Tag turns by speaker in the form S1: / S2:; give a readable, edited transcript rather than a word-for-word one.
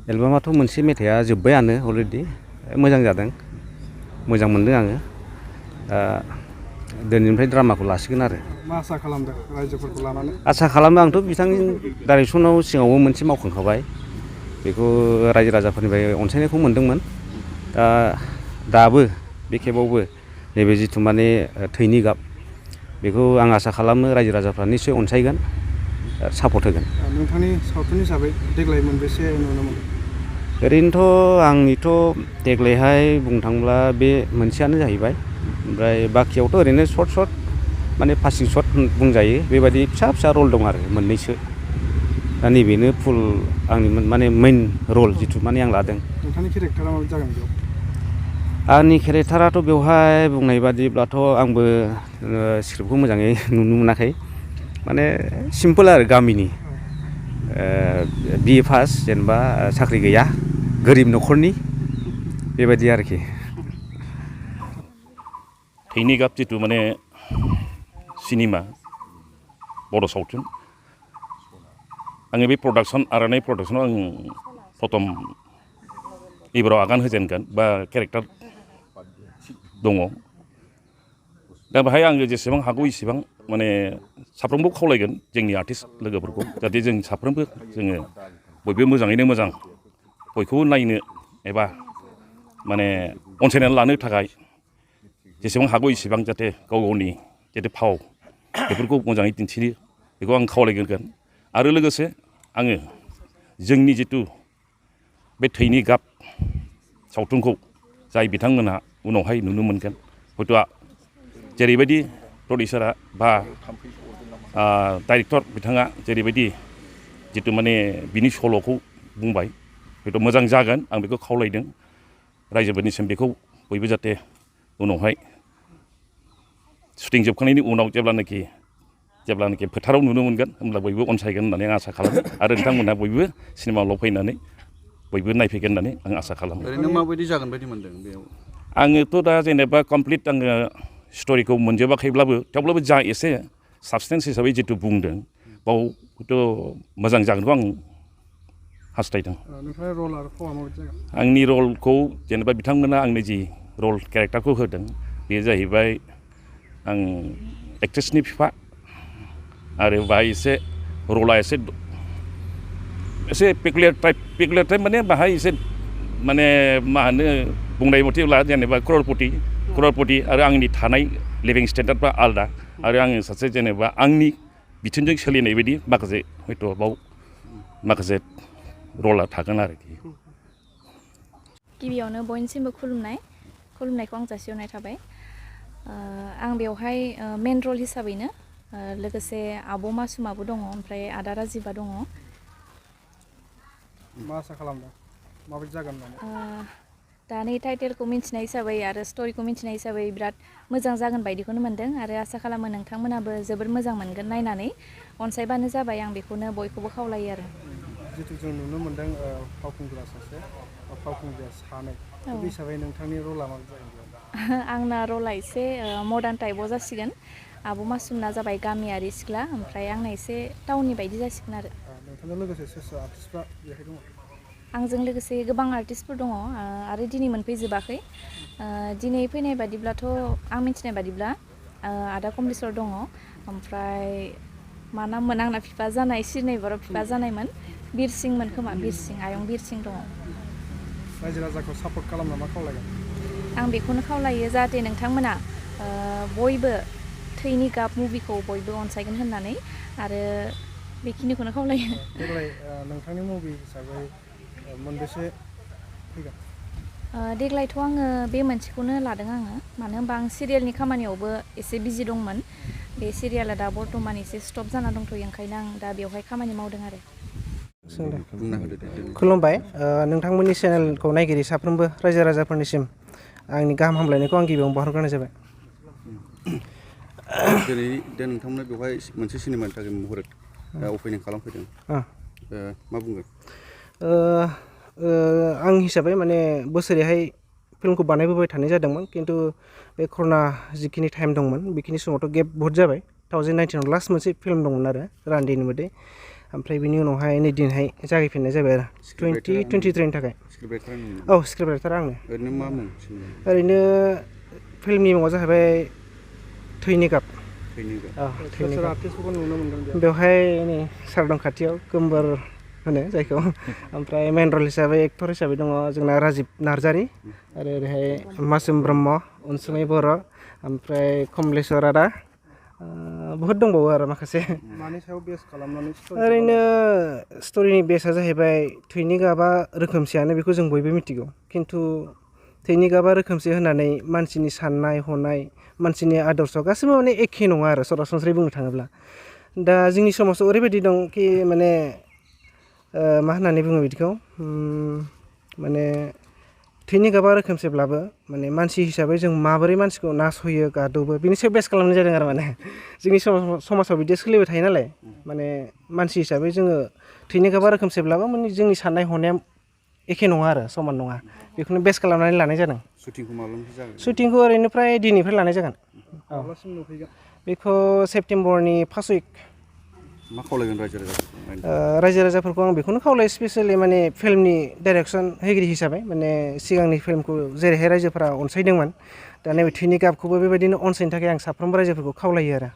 S1: एलबामाथ' मोनसे मेथाइआ जोब्बायानो अलरेडि मोजां जादों मोजां मोनदों आङो दिनैनिफ्राय ड्रामाखौ लासिगोन आरो
S2: मा आसा खालामदों रायजोफोरखौ लानानै
S1: आसा खालामो आंथ' बिथांनि डाइरेक्सनाव सिगाङावबो मोनसे मावखांखाबाय बेखौ रायजो राजाफोरनिफ्राय अनसायनायखौ मोनदोंमोन दाबो बे खेबावबो नैबे जिथु माने थैनि गाब बेखौ आं आसा खालामो रायजो राजाफ्रा निस्सय अनसायगोन सापर्ट होगोन
S2: नोंथांनि सावथुन हिसाबै देग्लाय मोनबेसे नुनो मोनो
S1: ओरैनोथ' आंनिथ' देग्लायहाय बुंनो थाङोब्ला बे मोनसेयानो जाहैबाय ओमफ्राय बाखियावथ' ओरैनो सर्ट माने पासिं सर्ट बुंजायो बेबायदि फिसा फिसा रल दं आरो मोननैसो दा नैबेनो फुल आंनि माने मेइन रल जिथु माने आं लादों
S2: नोंथांनि केरेक्टारा माबायदि जागोन बेयाव
S1: आंनि केरेक्टाराथ' बेवहाय बुंनाय बादिब्लाथ' आंबो स्क्रिप्टखौ मोजाङै नुनो मोनाखै माने सिम्पोल आरो गामिनि बिए पास जेनेबा साख्रि गैया गोरिब न'खरनि बेबायदि आरोखि
S3: थैनि गाब जिथु माने सिनेमा बर' सावथुन आङो बे प्रडाक्सन आर'नाइ प्रडाक्सनाव आं प्रथम एबाराव आगान होजेनगोन बा केरेक्टार दङ दा बेहाय आङो जेसेबां हागौ इसेबां माने साफ्रोमबो खावलायगोन जोंनि आर्टिस्ट लोगोफोरखौ जाहाथे जों साफ्रोमबो जोङो बयबो मोजाङैनो मोजां बयखौबो नायनो एबा माने अनसायनानै लानो थाखाय जेसेबां हागौ इसेबां जाहाथे गाव गावनि जाहाथे फाव बेफोरखौ मोजाङै दिन्थिनो बेखौ आं खावलायगोन आरो लोगोसे आङो जोंनि जिथु बे थैनि गाब सावथुनखौ जाय बिथांमोनहा उनावहाय नुनो मोनगोन हयथ' जेरैबायदि प्रडिउसारा बा डाइरेक्टर बिथाङा जेरैबायदि जिथु माने बिनि सल'खौ बुंबाय हयथ' मोजां जागोन आं बेखौ खावलायदों रायजोफोरनिसिम बेखौ बयबो जाहाथे उनावहाय शुटिं जोबखांनायनि उनाव जेब्लानाखि फोथाराव नुनो मोनगोन होमब्ला बयबो अनसायगोन होननानै आं आसा खालामो आरो नोंथांमोनहा बयबो सिनेमा हलाव फैनानै बयबो नायफैगोन होननानै आं आसा खालामो
S4: ओरैनो माबायदि जागोन बायदि मोनदों बेयाव
S3: आङोथ' दा जेनेबा कमप्लिट आङो स्ट'रिखौ मोनजोबाखैब्लाबो थेवब्लाबो जा एसे साबसटेन्स हिसाबै जिथु बुंदों बाव हयथ' मोजां जागोनखौ आं हास्थायदों आंनि रलखौ जेनेबा बिथांमोना आंनो जि रल केरेक्टारखौ होदों बेयो जाहैबाय आं एक्ट्रेसनि बिफा आरो बाहाय एसे रला एसे पेकुलियार टाइप माने बाहाय एसे माने मा होनो बुंनाय मथेब्ला जेनेबा क्ररपति आरो आंनि थानाय लिभिं स्टेन्डार्डफ्रा आलादा आरो आङो सासे जेनेबा आंनि बिथोनजों सोलिनाय बायदि माखासे हयथ' बाव माखासे रला थागोन आरोखि
S5: गिबियावनो बयनिसिमबो खुलुमनायखौ आं जासिहरनाय थाबाय आं बेवहाय मेन रल हिसाबैनो लोगोसे आब' मासुमाबो दङ ओमफ्राय आदा राजिबा दङ
S2: मा आसा खालामदों माबायदि जागोन
S5: दा नै टाइटेलखौ मिन्थिनाय हिसाबै आरो स्ट'रिखौ मिन्थिनाय हिसाबै बिराद मोजां जागोन बायदिखौनो मोनदों आरो आसा खालामो नोंथांमोनाबो जोबोर मोजां मोनगोन नायनानै अनसायबानो जाबाय आं बेखौनो बयखौबो खावलायो आरो
S2: जितु जों नुनो मोनदों फावखुंग्रा सासे फावखुंग्रिया सानै बे हिसाबै नोंथांनि रला माबायदि जागोन
S5: आंना रला एसे मडार्न टाइपआव जासिगोन आब' मासुमना जाबाय गामियारि सिख्ला ओमफ्राय आंना एसे टाउननि बायदि जासिगोन आरो
S2: नोंथांजों लोगोसे सोर आर्टिस्टफ्रा बेहाय दङ
S5: आंजों लोगोसे गोबां आर्टिस्टफोर दङ आरो दिनै मोनफैजोबाखै दिनै फैनाय बादिब्लाथ' आं मिथिनाय बादिब्ला आदा कमलेस्वर दङ ओमफ्राय मा नाममोन आंना बिफा जानाय सिरनैबाराव बिफा जानायमोन बिरसिंमोन खोमा आयं बिरसिं दङ
S2: रायजो राजाखौ सापर्ट खालामना मा खावलायगोन
S5: आं बेखौनो खावलायो जाहाथे नोंथांमोना बयबो थैनि गाब मुभिखौ बयबो अनसायगोन होननानै आरो बेखिनिखौनो खावलायो
S2: देग्लाय नोंथांनि मुभि हिसाबै मोनबेसे फैगोन
S5: देग्लायथ' आङो बे मोनसेखौनो लादों आङो मानो होनबा आं सिरियेलनि खामानियावबो एसे बिजि दंमोन बे सिरियाला दा बर्थमान एसे स्टप जाना दंथ'यो ओंखायनो आं दा बेवहाय खामानि मावदों आरो
S6: खुलुमबाय नोंथांमोननि चेनेलखौ नायगिरि साफ्रोमबो रायजो राजाफोरनिसिम आंनि गाहाम हामलायनायखौ आं गिबियावनो बावहरग्रोनाय जाबाय
S4: दिनै दा नोंथांमोना बेवहाय मोनसे सिनेमानि थाखाय महरै अपेनिं खालामफैदों मा बुंगोन
S6: आं हिसाबै माने बोसोरैहाय फिल्मखौ बानायबोबाय थानाय जादोंमोन खिन्थु बे कर'ना जिखिनि टाइम दंमोन बेखिनि समावथ' गेप बहुत जाबाय 2019आव लास्ट मोनसे फिल्म दंमोन आरो रान्दिनि मोदै ओमफ्राय बिनि उनावहाय नै दिनहाय जागायफिननाय जाबाय आरो 2023 नि थाखाय औ स्क्रिप्ट राइटार आंनो
S4: ओरैनो मा मुं
S6: ओरैनो फिल्मनि मुङा जाहैबाय थैनि गाब
S2: सोर आर्टिस्टफोरखौ नुनो मोनदों
S6: बेवहाय नै सार दं खाथियाव गोमबोर होनो जायखौ ओमफ्राय मेन रल हिसाबै एक्टर हिसाबै दङ जोंना राजिब नार्जारि आरो ओरैहाय मासुम ब्रह्म अनसुमै बर' ओमफ्राय कमलेस्वर आदा बहुद दंबावो आरो माखासे
S2: मानि सायाव बेस खालामनानै
S6: ओरैनो स्ट'रिनि बेसआ जाहैबाय थैनि गाबा रोखोमसेयानो बेखौ जों बयबो मिथिगौ खिन्थु थैनि गाबा रोखोमसे होननानै मानसिनि साननाय हनाय मानसिनि आदर्श गासैबो माने एखे नङा आरो सरासनस्रायै बुंनो थाङोब्ला दा जोंनि समाजाव ओरैबायदि दं कि माने मा होननानै बुङो बिदिखौ माने थैनि गाबा रोखोमसेब्लाबो माने मानसि हिसाबै जों माबोरै मानसिखौ नासयो गादबो बिनि सायाव बेस खालामनाय जादों आरो माने जोंनि समाजाव बिदि सोलिबाय थायो नालाय माने मानसि हिसाबै जोङो थैनि गाबा रोखोमसेब्लाबो माने जोंनि साननाय हनाया एखे नङा आरो समान नङा बेखौनो बेस खालामनानै लानाय जादों
S4: शुटिंखौ माब्लानिफ्राय जागोन
S6: शुटिंखौ ओरैनिफ्राय दिनैनिफ्राय लानाय जागोन
S2: माब्लासिम नुफैगोन
S6: बेखौ सेप्तेम्बरनि फार्स्ट उइक
S4: मा खावलायगोन
S6: रायजो राजाफोरखौ आं बेखौनो खावलायो स्पेसियेलि माने फिल्मनि डाइरेक्सन होगिरि हिसाबै माने सिगांनि फिल्मखौ जेरैहाय रायजोफोरा अनसायदोंमोन दा नैबे थैनि गाबखौबो बेबायदिनो अनसायनो थाखाय आं साफ्रोमबो रायजोफोरखौ खावलायो आरो